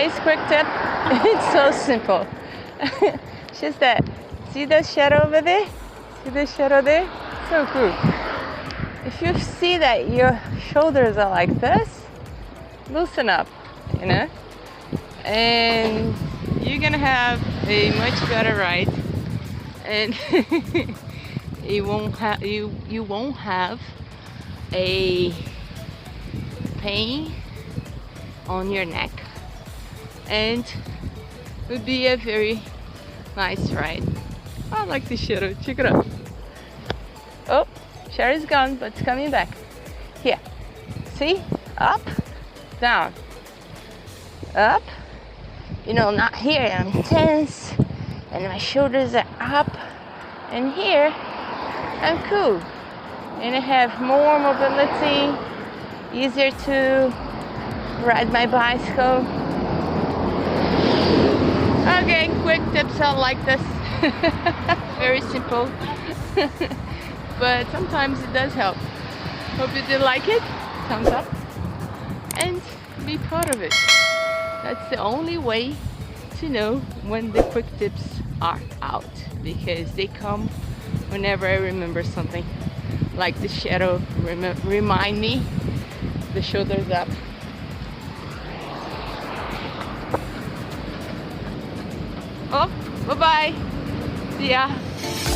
today's quick tip, it's so simple. It's just that, see the shadow over there? See the shadow there? So cool. If you see that your shoulders are like this, loosen up, you know? And you're gonna have a much better ride. And you won't have a pain on your neck, and it would be a very nice ride. I like the shadow, check it out. Oh, Sherry's gone, but it's coming back. Here, see? Up, down, up. You know, not here, I'm tense, and my shoulders are up, and here, I'm cool. And I have more mobility, easier to ride my bicycle. Okay, quick tips are like this. Very simple. But sometimes it does help. Hope you did like it. Thumbs up. And be proud of it. That's the only way to know when the quick tips are out, because they come whenever I remember something. Like the shadow remind me, the shoulders up. Oh, bye-bye. See ya.